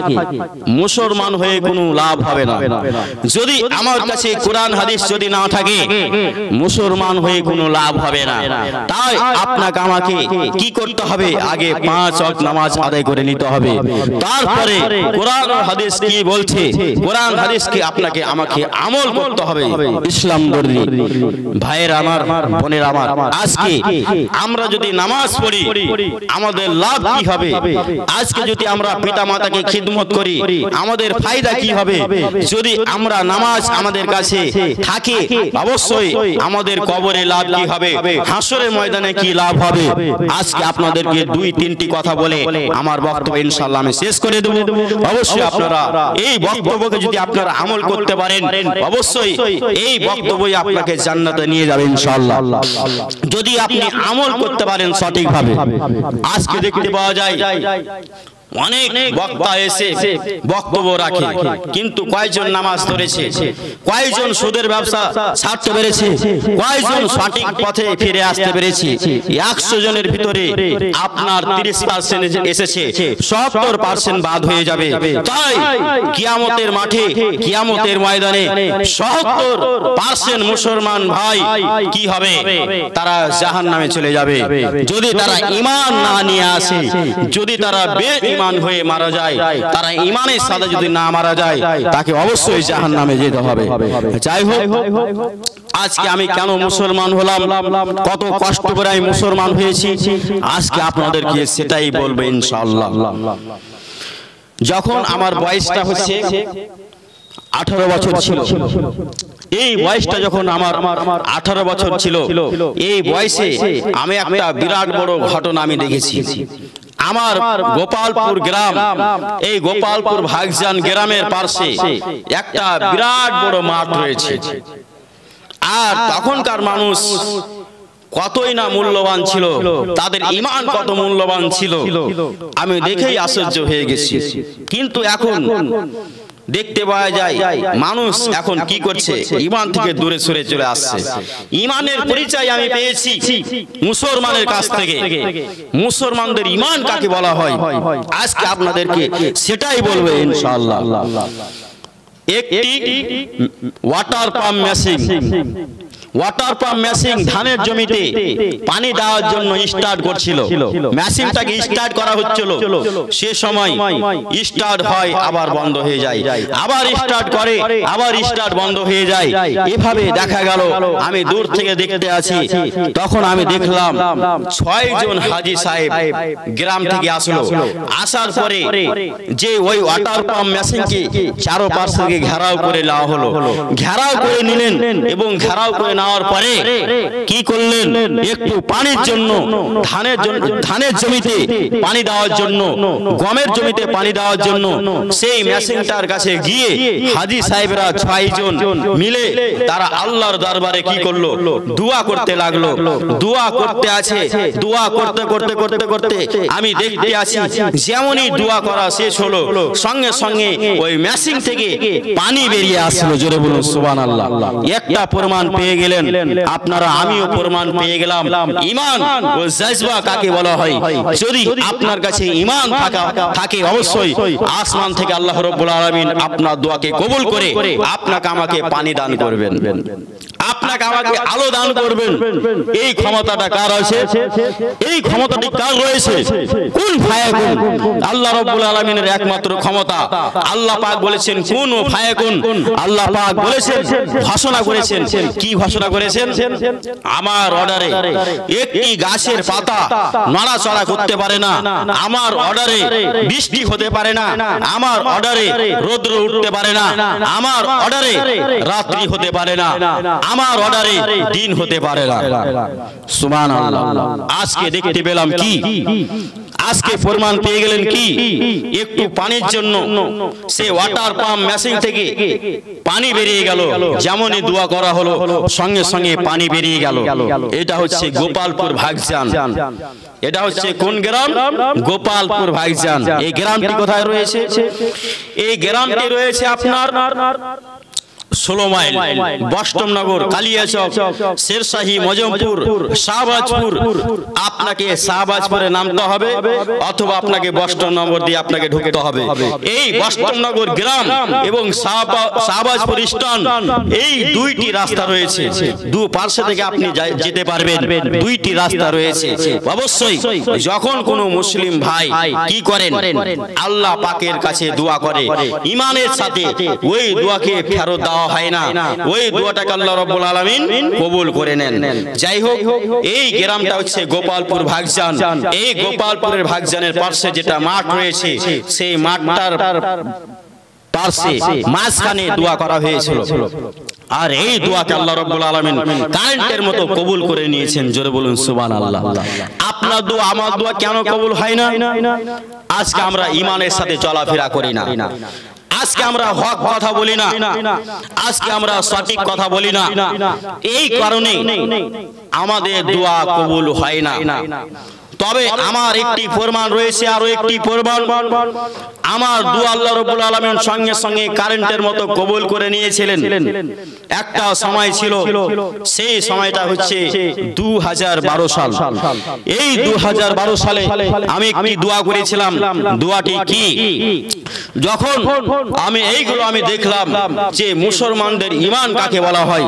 মুসলমান হয়ে কোনো লাভ হবে না। যদি আমার কাছে কোরআন হাদিস যদি না থাকে, মুসলমান হয়ে কোনো লাভ হবে না। তাই আপনাকে আমাকে কি করতে হবে? আগে 5 ওয়াক্ত নামাজ আদায় করে নিতে হবে, তারপরে কোরআন হাদিস কি বলছে, কোরআন হাদিসকে আপনাকে আমাকে আমল করতে হবে। ইসলাম দর্দি ভাইয়ের আমার, বোনের আমার, আজকে আমরা যদি নামাজ পড়ি আমাদের লাভ কি হবে? আজকে যদি আমরা পিতা মাতাকে খিদমত করি আমাদের ফায়দা কি হবে? যদি আমরা নামাজ আমাদের কাছে থাকে অবশ্যই আমাদের কবরে লাভ কি হবে, হাসরের ময়দানে কি লাভ হবে? আজকে আপনাদেরকে 2-3টি কথা বলে আমার বক্তব্য ইনশাআল্লাহ আমি শেষ করে দেব। অবশ্যই আপনারা এই বক্তব্যকে যদি আপনারা আমল করতে পারেন, অবশ্যই এই বক্তব্যই আপনাকে জান্নাতে নিয়ে যাবে ইনশাআল্লাহ, যদি আপনি আমল করতে পারেন সঠিকভাবে। আজকে দেখতে পাওয়া যায় অনেক বক্তা এসে বক্তব্য রাখে, কিন্তু কয়জন নামাজ ধরেছে, কয়জন সুদের ব্যবসা ছাড়তে পেরেছে, কয়জন সঠিক পথে ফিরে আসতে পেরেছে? 100 জনের ভিতরে আপনার 30% এসেছে, 70% বাদ হয়ে যাবে। তাই কিয়ামতের মাঠে, কিয়ামতের ময়দানে 70% মুসলমান ভাই কি হবে? তারা জাহান্নামে চলে যাবে যদি তারা ঈমান না নিয়ে আসে, যদি তারা বেঈমান হয়ে মারা যায়, তারা ঈমানের সাথে যদি না মারা যায় তাকে অবশ্যই জাহান্নামে যেতে হবে। যাই হোক, আজকে আমি কেন মুসলমান হলাম, কত কষ্ট করে আমি মুসলমান হয়েছি, আজকে আপনাদেরকে সেটাই বলবো ইনশাআল্লাহ। যখন আমার বয়সটা হচ্ছে 18 বছর ছিল, এই বয়সটা যখন আমার 18 বছর ছিল, এই বয়সে আমি একটা বিরাট বড় ঘটনা আমি দেখেছি। আমার গোপালপুর গ্রাম, এই গোপালপুর ভাগজান গ্রামের পাশে একটা বিরাট বড় মাঠ রয়েছে। আর তখনকার মানুষ কতই না মূল্যবান ছিল, তাদের ঈমান কত মূল্যবান ছিল, আমি দেখেই আশ্চর্য হয়ে গেছি। কিন্তু এখন দেখতে পাওয়া যায় মানুষ এখন কি করছে, ঈমান থেকে দূরে সরে চলে আসছে। ঈমানের পরিচয় আমি পেয়েছি মুসলমানের কাছ থেকে। মুসলমানদের ঈমান কাকে বলা হয় আজকে আপনাদেরকে সেটাই বলবো ইনশাআল্লাহ। একটি water pump machine, water pump machine ধানের জমিতে পানি দেওয়ার জন্য স্টার্ট করছিল, মেশিনটাকে স্টার্ট করা হচ্ছিল, সে সময় স্টার্ট হয় আবার বন্ধ হয়ে যায়, আবার স্টার্ট করে আবার স্টার্ট বন্ধ হয়ে যায়। এভাবে দেখা গেল আমি দূর থেকে দেখতে আছি, তখন আমি দেখলাম 6 জন হাজী সাহেব গ্রাম থেকে আসলো। আসার পরে যে ওই ওয়াটার পাম্প মেশিনকে চারপাশ থেকে ঘেরাও করে নেওয়া হলো, ঘেরাও করে নিলেন এবং ঘেরাও করে নেওয়ার পরে কি করলেন, একটু পানির জন্য ধানের জমিতে পানি দেওয়ার জন্য, গমের জমিতে পানি দেওয়ার জন্য সেই মেশিনটার কাছে গিয়ে হাজী সাহেবরা 6 জন মিলে তারা আল্লাহর দরবারে কি করলো, দোয়া করতে লাগলো। দোয়া করতে আছে, দোয়া করতে করতে করতে করতে আমি দেখতে আছি যেমনই দোয়া করা শেষ হলো সঙ্গে সঙ্গে ওই মেশিন থেকে পানি বেরিয়ে আসলো। জোরে বলুন সুবহানাল্লাহ। একটা প্রমাণ পেয়ে গেলেন আপনারা, আমিও প্রমাণ পেয়ে গেলাম ঈমান ও জজবা কাকে বলা হয়। যদি আপনার কাছে ঈমান থাকে অবশ্যই আসমান থেকে আল্লাহ রাব্বুল আলামিন আপনার দোয়াকে কবুল করে আপনাকে আমাকে পানি দান করবেন, আপনাকে আমাকে আলো দান করবেন। এই ক্ষমতাটা কার আছে? এই ক্ষমতাটি কার রয়েছে? কুন ফায়াকুন, আল্লাহ রাব্বুল আলামিনের একমাত্র ক্ষমতা। আল্লাহ পাক বলেছেন কুন ও ফায়াকুন। আল্লাহ পাক বলেছেন, ঘোষণা করেছেন, কি ঘোষণা করেছেন? আমার অর্ডারে একটি গাছের পাতা নড়াচড়া করতে পারে না, আমার অর্ডারে বৃষ্টি হতে পারে না, আমার অর্ডারে রৌদ্র উঠতে পারে না, আমার অর্ডারে রাত্রি হতে পারে না, আমার অর্ডারে দিন হতে পারে না। সুবহানাল্লাহ। আজকে দেখতে পেলাম কি, আজকে প্রমাণ পেয়ে গেলেন কি, একটু পানির জন্য সে ওয়াটার পাম্প মেশিন থেকে পানি বেরিয়ে গেল, যেমনই দোয়া করা হলো সঙ্গে সঙ্গে পানি বেরিয়ে গেল। এটা হচ্ছে গোপালপুর ভাগজান। এটা হচ্ছে কোন গ্রাম? গোপালপুর ভাগজান। এই গ্রামটি কোথায় রয়েছে? এই গ্রামটি রয়েছে আপনার 16 মাইল, বষ্টমনগর, কালিয়াচক, শেরশাহী, মজমপুর, শাহবাজপুর। আপনাকে শাহবাজপুরে নামতে হবে অথবা আপনাকে বষ্টমনগর দিয়ে আপনাকে ঢুকতে হবে। এই বষ্টমনগর গ্রাম এবং শাহবাজপুর স্টেশন, এই দুইটি রাস্তা রয়েছে, দু পাশে থেকে আপনি যেতে পারবেন, দুইটি রাস্তা রয়েছে। অবশ্যই যখন কোনো মুসলিম ভাই কি করেন, আল্লাহ পাকের কাছে দোয়া করে ঈমানের সাথে, ওই দোয়াকে ফেরত দেওয়া হয় না, ওই দোয়াটাকে আল্লাহ রাব্বুল আলামিন কবুল করে নেন। যাই হোক, এই গ্রামটা হচ্ছে গোপালপুর ভাগজান। এই গোপালপুরের ভাগজানের পাশে যেটা মাঠ রয়েছে, সেই মাঠটার পাশে মাঝখানে দোয়া করা হয়েছিল, আর এই দোয়াকে আল্লাহ রাব্বুল আলামিন কারেন্টের মতো কবুল করে নিয়েছেন। জোরে বলুন সুবহানাল্লাহ। আপনার দোয়া আমার দোয়া কেন কবুল হয় না? আজকে আমরা ঈমানের সাথে চলাফেরা করি না, আজকে আমরা হক কথা বলি না, আজকে আমরা সঠিক কথা বলি না, এই কারণে আমাদের দোয়া কবুল হয় না। তবে আমার একটি প্রমাণ রয়েছে, আরো একটি প্রমাণ, আমার দোয়া আল্লাহ রাব্বুল আলামিন সঙ্গে সঙ্গে কারেন্টের মতো কবুল করে নিয়েছিলেন। একটা সময় ছিল, সেই সময়টা হচ্ছে 2012 সাল। এই 2012 সালে আমি একটি দোয়া করেছিলাম। দোয়াটি কি? যখন আমি এইগুলো আমি দেখলাম যে মুসলমানদের ঈমান কাকে বলা হয়,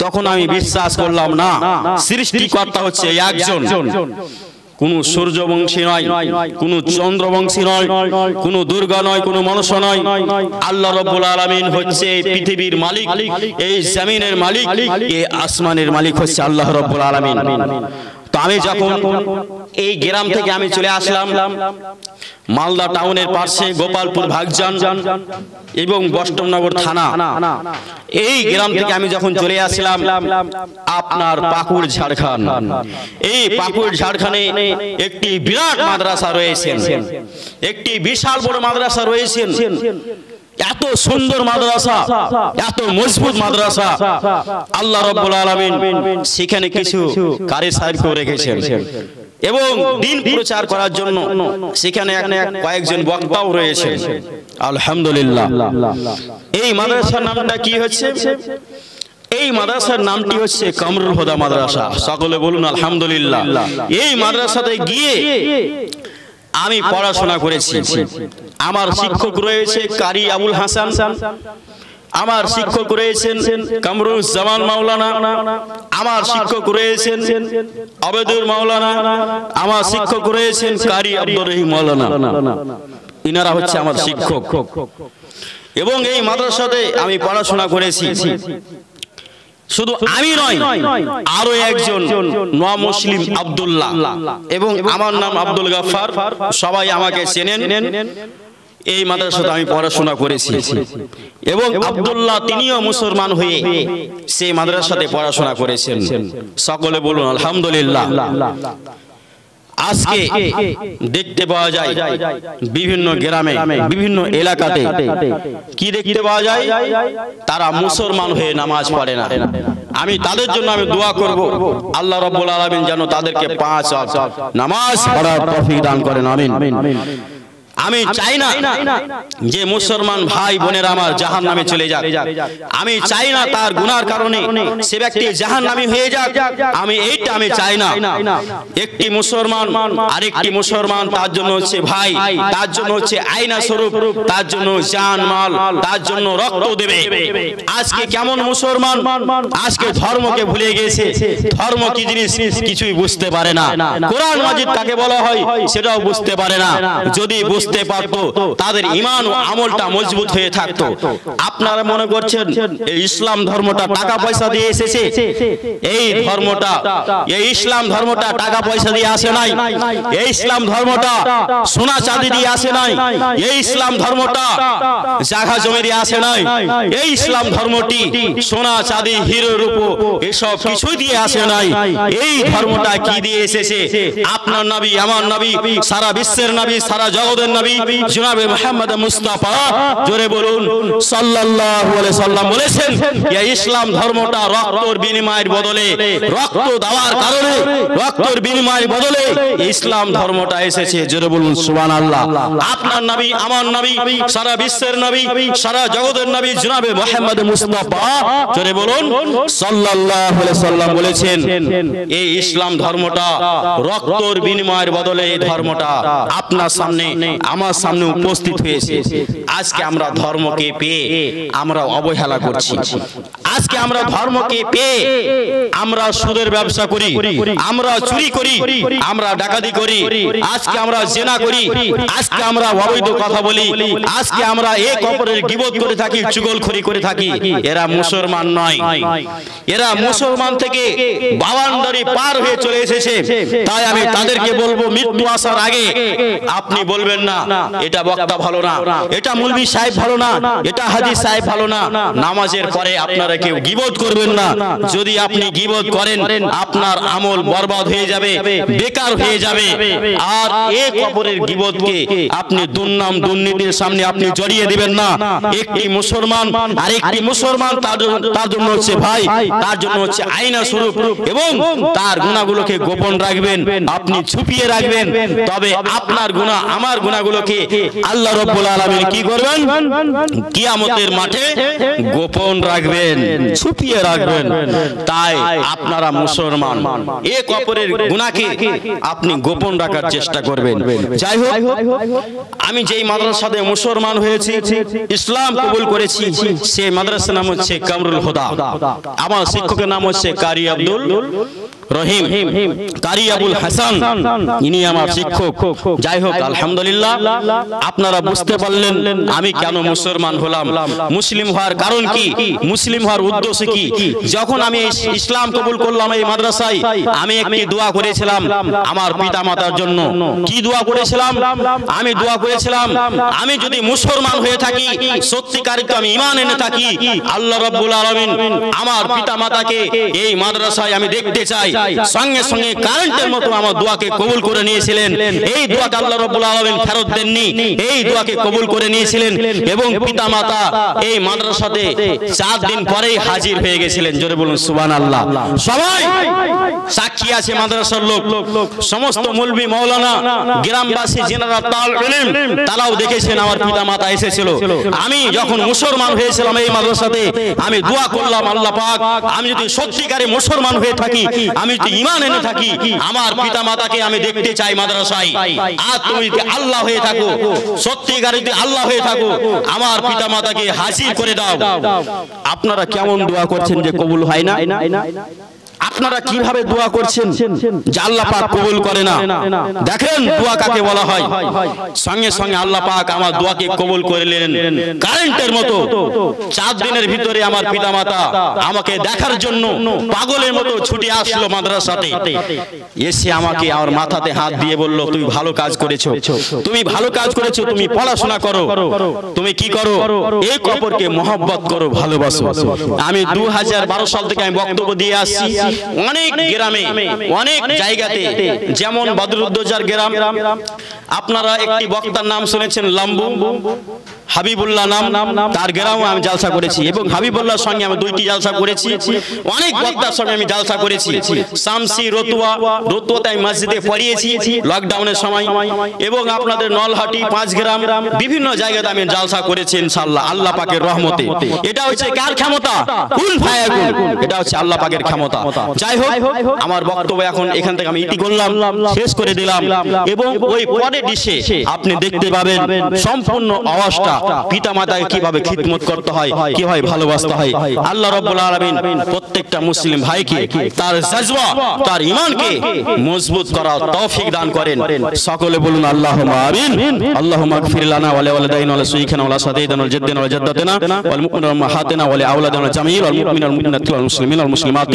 তখন আমি বিশ্বাস করলাম না, সৃষ্টিকর্তা হচ্ছে একজন, কোন সূর্যবংশী নয়, কোন চন্দ্রবংশী নয়, কোন দুর্গা নয়, কোন মনুষ্য নয়। আল্লাহ রাব্বুল আলামিন হচ্ছে এই পৃথিবীর মালিক, এই জমিনের মালিক, এই আসমানের মালিক হচ্ছে আল্লাহ রাব্বুল আলামিন। তো আমি যখন এই গ্রাম থেকে আমি চলে আসলাম মালদা টাউনের পাশে গোপালপুর ভাগজান এবং বষ্টমনগর থানা, এই গ্রাম থেকে আমি যখন চলে আসলাম আপনার পাকুড় ঝাড়খণ্ড। এই পাকুড় ঝাড়খণ্ডে একটি বিরাট মাদ্রাসা রয়েছে, একটি বিশাল বড় মাদ্রাসা রয়েছে। এত সুন্দর মাদ্রাসা, এত মজবুত মাদ্রাসা, আল্লাহ রাব্বুল আলামিন সেখানে কিছু কারি সাহেবকে রেখেছেন এবং দিন প্রচার করার জন্য সেখানে কয়েকজন বক্তাও রয়েছে। আলহামদুলিল্লাহ। এই মাদ্রাসার নামটা কি হচ্ছে? এই মাদ্রাসার নামটি হচ্ছে কামরুল হুদা মাদ্রাসা। সকলে বলুন আলহামদুলিল্লাহ। এই মাদ্রাসাতে গিয়ে আমি পড়াশোনা করেছি। আমার শিক্ষক রয়েছে কারি আবুল হাসান, আমার শিক্ষক রয়েছেন কামরুজ্জামান মাওলানা, আমার শিক্ষক রয়েছেন আবেদুর মাওলানা, আমার শিক্ষক রয়েছেন কারি আব্দুর রহিম মাওলানা। ইনারা হচ্ছে আমার শিক্ষক এবং এই মাদ্রাসাতে আমি পড়াশোনা করেছি। শুধু আমি নয়, আরো একজন নওয়াব মুসলিম আব্দুল্লাহ এবং আমার নাম আব্দুল গাফফার, সবাই আমাকে চেনেন। এই মাদ্রাসাতে আমি পড়াশোনা করেছি এবং আব্দুল্লাহ তিনিও মুসলমান হয়ে সেই মাদ্রাসাতে পড়াশোনা করেছেন। সকলে বলুন আলহামদুলিল্লাহ। আজকে দেখতে পাওয়া যায় বিভিন্ন গ্রামে বিভিন্ন এলাকাতে কি দেখতে পাওয়া যায়, তারা মুসলমান হয়ে নামাজ পড়ে না। আমি তাদের জন্য আমি দোয়া করব, আল্লাহ রাব্বুল আলামিন যেন তাদেরকে 5 ওয়াক্ত নামাজ পড়ার তৌফিক দান করেন, আমিন। আমি চাই না যে মুসলমান ভাই বোনেরা আমার জাহান্নামে চলে যাক, আমি চাই না তার গুনার কারণে সে ব্যক্তি জাহান্নামী হয়ে যাক, আমি চাই না। একটি মুসলমান আরেকটি মুসলমান তার জন্য হচ্ছে ভাই, তার জন্য হচ্ছে আয়না স্বরূপ, তার জন্য জান মাল, তার জন্য রক্ত দেবে। আজকে কেমন মুসলমান আজকে ধর্মকে ভুলে গেছে, ধর্ম কি জিনিস কিছুই বুঝতে পারে না, কোরআন মাজিদ কাকে বলা হয় সেটাও বুঝতে পারে না। যদি বুঝতে পারতো তাদের ঈমান ও আমলটা মজবুত হয়ে থাকতো। আপনারা মনে করছেন এই ইসলাম ধর্মটা টাকা পয়সা দিয়ে এসেছে? এই ইসলাম ধর্মটা টাকা পয়সা দিয়ে আসে নাই, এই ইসলাম ধর্মটা সোনা চাঁদি দিয়ে আসে নাই, এই ইসলাম ধর্মটা জায়গা জমি দিয়ে আসে নাই, এই ইসলাম ধর্মটি সোনা চাঁদি হিরো রূপো এসব কিছু দিয়ে আসে নাই। এই ধর্মটা কি দিয়ে এসেছে? আপনার নবী, আমার নবী, সারা বিশ্বের নবী, সারা জগতের নবী জনাবে মুহাম্মদ মুস্তাফা, জোরে বলুন সাল্লাল্লাহু আলাইহি সাল্লাম বলেছেন, এই ইসলাম ধর্মটা রক্তের বিনিময়ের বদলে, রক্ত দেওয়ার কারণে, রক্তের বিনিময়ের বদলে ইসলাম ধর্মটা এসেছে। জোরে বলুন সুবহানাল্লাহ। আপনার নবী, আমার নবী, সারা বিশ্বের নবী, সারা জগতের নবী জনাবে মুহাম্মদ মুস্তাফা, জোরে বলুন সাল্লাল্লাহু আলাইহি সাল্লাম বলেছেন, এই ইসলাম ধর্মটা রক্তের বিনিময়ের বদলে এই ধর্মটা আপনার সামনে, আমার সামনে উপস্থিত হয়েছে। আজকে আমরা ধর্মকে পেয়ে আমরা অবহেলা করছি। আজকে আমরা ধর্মকে পেয়ে আমরা সুদের ব্যবসা করি, আমরা চুরি করি, আমরা ডাকাতি করি, আজকে আমরা জেনা করি, আজকে আমরা অবৈধ কথা বলি, আজকে আমরা এক অপরের গীবত করে থাকি, চুগলখড়ি করে থাকি। এরা মুসলমান নয়, এরা মুসলমান থেকে বাউন্ডারি পার হয়ে চলে এসেছে। তাই আমি তাদেরকে বলবো, মৃত্যু আসার আগে আপনি বলবেন না এটা বক্তা ভালো না, এটা মুলবি সাহেব ভালো না, এটা হাজী সাহেব ভালো না। নামাজের পরে আপনারা কেউ গীবত করবেন না। যদি আপনি গীবত করেন আপনার আমল বরবাদ হয়ে যাবে, বেকার হয়ে যাবে। আর এক অপরের গীবতকে আপনি দুর্নাম দুর্নীতির সামনে আপনি জড়িয়ে দিবেন না। একটি মুসলমান আর একটি মুসলমান তার জন্য হচ্ছে ভাই, তার জন্য হচ্ছে আয়না স্বরূপ এবং তার গুনাহগুলোকে গোপন রাখবেন, আপনি ছুপিয়ে রাখবেন। তবে আপনার গুনাহ আমার গুনাহগুলোকে আল্লাহ রাব্বুল আলামিন কি করবেন? কিয়ামতের মাঠে গোপন রাখবেন, ছুপিয়ে রাখবেন। তাই আপনারা মুসলমান, এক অপরের গুনাহকে আপনি গোপন রাখার চেষ্টা করবেন। যাই হোক, আমি যেই মাদ্রাসাতে মুসলমান হয়েছি, ইসলাম কবুল করেছি, সেই মাদ্রাসার নাম হচ্ছে কামরুল হুদা। আমার শিক্ষকের নাম হচ্ছে কারি আব্দুল রহিম, কারি আবুল হাসান, ইনি আমার শিক্ষক। যাই হোক আলহামদুলিল্লাহ, আপনারা বুঝতে পারলেন আমি কেন মুসলমান হলাম, মুসলিম হওয়ার কারণ কি, মুসলিম হওয়ার উদ্দেশ্য কি। যখন আমি ইসলাম কবুল করলাম এই মাদ্রাসায়, আমি একটি দোয়া করেছিলাম আমার পিতা মাতার জন্য। কি দোয়া করেছিলাম? আমি দোয়া করেছিলাম, আমি যদি মুসলমান হয়ে থাকি, সত্যিকারের আমি ঈমান এনে থাকি, আল্লাহ রাব্বুল আলামিন আমার পিতা মাতাকে এই মাদ্রাসায় আমি দেখতে চাই। সঙ্গে সঙ্গে কারেন্টের মতো আমার দোয়াকে কবুল করে নিয়েছিলেন। এই দোয়াকে আল্লাহ রাব্বুল আলামিন ফেরত দেননি, এই দোয়াকে কবুল করে নিয়েছিলেন এবং পিতা মাতা এই মাদ্রাসাতে 4 দিন পরেই হাজির হয়ে গেছিলেন। জোরে বলুন সুবহানাল্লাহ। সবাই সাক্ষী আছে, মাদ্রাসার লোক, সমস্ত মুলবি মাওলানা, গ্রামবাসী যারা তালিব ইলম, তারাও দেখেছেন আমার পিতা মাতা এসেছিল। আমি যখন মুসলমান হয়েছিলাম এই মাদ্রাসাতে, আমি দোয়া করলাম, আল্লাহ পাক আমি যদি সত্যিকারে মুসলমান হয়ে থাকি, আমি আমি তো ঈমান এনে থাকি, আমার পিতামাতাকে আমি দেখতে চাই মাদ্রাসায়। আর তুমি যদি আল্লাহ হয়ে থাকো, সত্যিকার যদি আল্লাহ হয়ে থাকো, আমার পিতামাতাকে হাজির করে দাও। আপনারা কেমন দোয়া করছেন যে কবুল হয় না? আপনারা কিভাবে দোয়া করছেন যে আল্লাহ পাক কবুল করে না? দেখেন দোয়া কাকে বলা হয়। সঙ্গে সঙ্গে আল্লাহ পাক আমার দোয়াকে কবুল করে নিলেন কারেন্টের মতো। 4 দিনের ভিতরে আমার পিতামাতা আমাকে দেখার জন্য পাগলের মতো ছুটে আসলো মাদ্রাসাতে। এসে আমাকে আমার মাথাতে হাত দিয়ে বলল, তুমি ভালো কাজ করেছো, তুমি ভালো কাজ করেছো, তুমি পড়াশোনা করো, তুমি কি করো, এক অপরকে মহব্বত করো, ভালোবাসো। আমি 2012 সাল থেকে আমি বক্তব্য দিয়ে আসছি অনেক গ্রামে, অনেক জায়গাতে, যেমন বদরুদ্দোজার গ্রাম, আপনারা একটি বক্তার নাম শুনেছেন লাম্বু, হাবিবুল্লাহ নাম, তার গ্রামে আমি জালসা করেছি এবং হাবিবুল্লাহর সঙ্গে আমি 2টি জালসা করেছি। অনেক বক্তার সঙ্গে আমি জালসা করেছি। শামসি, রতুয়াতে আমি মসজিদে পড়িয়েছি লকডাউনের সময়, এবং আপনাদের নলহাটি, 5 গ্রাম, বিভিন্ন জায়গাতে আমি জালসা করেছি ইনশাআল্লাহ আল্লাহ পাকের রহমতে। এটা হচ্ছে কার ক্ষমতা? কুল ফায়াকুন। এটা হচ্ছে আল্লাহ পাকের ক্ষমতা। যাই হোক, আমার বক্তব্য এখন এখান থেকে আমি ইতি করলাম, শেষ করে দিলাম। এবং ওই পরের ডিশে আপনি দেখতে পাবেন সম্পূর্ণ আওয়াজটা পিতামাতাকে কিভাবে খিদমত করতে হয়, কিভাবে ভালোবাসতে হয়। আল্লাহ রাব্বুল আলামিন প্রত্যেকটা মুসলিম ভাইকে তার জাজবা, তার ঈমানকে মজবুত করার তৌফিক দান করেন। সকলে বলুন আল্লাহুম্মা আমিন। আল্লাহুম্মা আগফির লানা ওয়া লিওয়ালিদাইনা ওয়া লিশাইখিনা ওয়া লিসাদাতিনা ওয়া লিজাদ্দিনা ওয়া জাদ্দাতিনা ওয়াল মুমিনিনা ওয়া উম্মাহাতিনা ওয়া লিআওলাদিনা জামিল ওয়াল মুমিনিনা ওয়াল মুসলিমিনা ওয়াল মুসলিমাত।